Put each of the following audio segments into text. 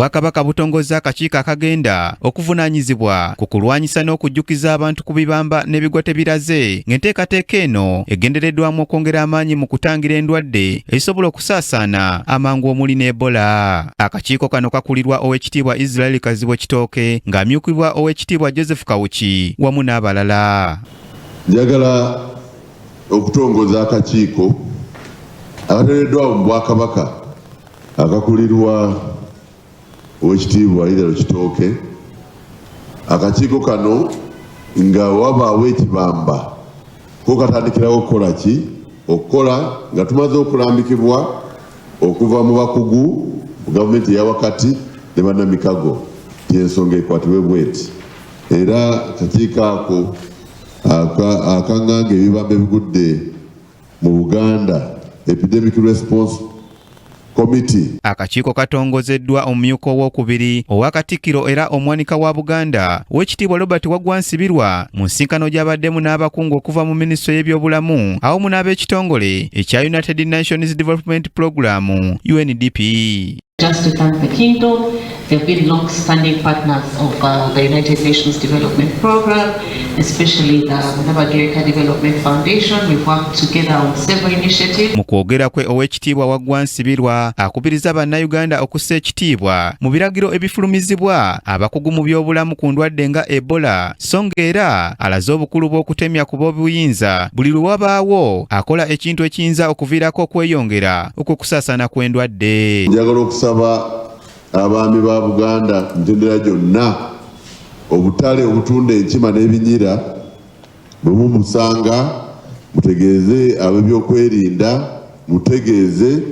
Bwakabaka butongoza akakiiko akagenda okuvunaanyizibwa ku kulwanyisa n'okujjukiza abantu ku bibamba n'ebigwa tebiraze ng'enteekateeka eno egendereddwamu okwongera amaanyi mu kutangira endwadde ezisobola okusaasaana amangu omuli n'Ebola. Akakiiko kano kakulirwa Oweekitiibwa Israel Kazibwe Kitooke ng'amyukibwa Oweekitiibwa Joseph Kawuki wamu n'abalala. Njagala okutongoza akakiiko akateereddwawo mu Bwakabaka akakulirwa Oweekitiibwa Israel Kitooke. Akakiiko kano nga wabaawo ekibamba ko katandikirawo okukola ki? Okukola nga tumaze okulambikibwa okuva mu bakugu mu gavumenti eya wakati ne bannamikago y'ensonga ekwatibwe bweti. Era akakiiko ako akanganga ebibamba ebigudde mu Buganda Epidemic Response Committee. Akakiiko katongozeddwa omumyuka ow'okubiri owa Katikkiro era omwanika wa Buganda Oweekitiibwa Robert Waggwa Nsibirwa mu nsinkano gy'abaddemu n'abakungu okuva mu Minisitule y'ebyobulamu awamu n'ab'ekitongole ekya United Nations Development Program UNDP. Just to thank the Kingdom, they've been long-standing partners of the United Nations Development Program, especially the Nabagirika Development Foundation. We've worked together on several initiatives. Mu kwogera kwe Oweekitiibwa Waggwa Nsibirwa akubiriza bannayuganda okussa ekitiibwa mu biragiro ebifulumizibwa abakugu mu byobulamu ku ndwadde nga Ebola, so ng'era alaze obukulu bw'okutemya ku b'obuyinza buli lwe wabaawo akola ekintu ekiyinza okuviirako okweyongera okw'okusaasaana kw'endwadde. Njagala okusaba abaami ba Buganda ntendera gyonna obutale obutunda enkima n'ebinyira bwe mumusanga mutegeeze ab'ebyokwerinda, mutegeeze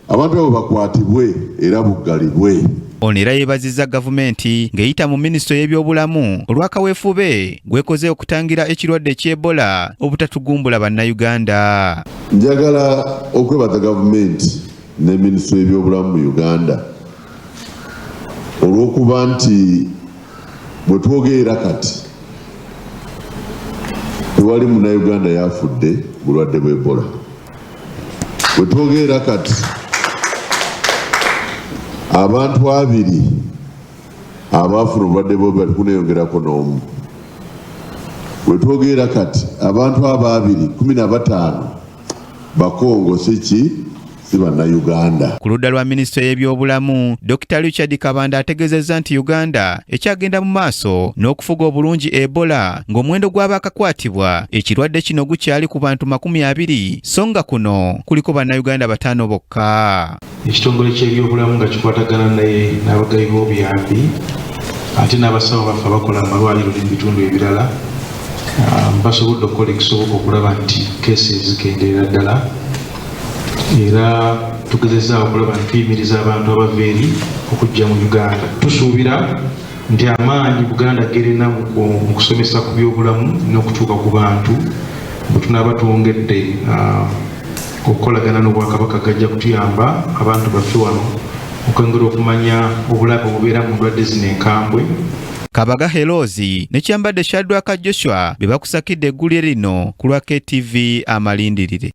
abantu abo bakwatibwe era buggalibwe. Ono era yeebazizza gavumenti ng'eyita mu Minisitule y'ebyobulamu olw'akaweefube gwekoze okutangira ekirwadde ky'Ebola obutatugumbula bannayuganda. Njagala okwebaza gavumenti ne Minisitule y'ebyobulamu mu Uganda olw'okuba nti bwe twogera kati tewali munnayuganda yafudde bulwadde bw'Ebola. Bwe twogera kati abantu 2 abaafuna obulwadde bw'Ebola kuneyongerako n'omu. Bwe twogera kati abantu 215 bakongo si bannayuganda. Ku ludda lwa Minisitule y'ebyobulamu Dr. Richard Kabanda ategeezezza nti Uganda ekyagenda mu maaso n'okufuga obulungi Ebola ng'omuwendo gw'abaakakwatibwa ekirwadde kino gukyali ku bantu 20 so nga kuno kuliko bannayuganda 5 bokka. Ekitongole ky'ebyobulamu nga kikwatagana n'abagabi b'obuyambi ate n'abasawo baffe abakola mu malwaliro n'ebitundu ebirala basobodde okukola ekisoboka okulaba nti keesi zikendeera ddala. Era tugezezaawo okulaba nti tuyimiriza abantu abava eri okujja mu Uganda. Tusuubira nti amaanyi Buganda gerina mu kusomesa ku byobulamu n'okutuuka ku bantu bwe tunaaba twongedde okukolagana n'Obwakabaka gajja kutuyamba abantu baffe wano okwongera okumanya obulabe obubeera mu ndwadde zino enkambwe. Kabaga Herozi ne Kyambadde Shadrack Joshua be bakusakidde eggulire lino ku lwa KTV Amalindirire.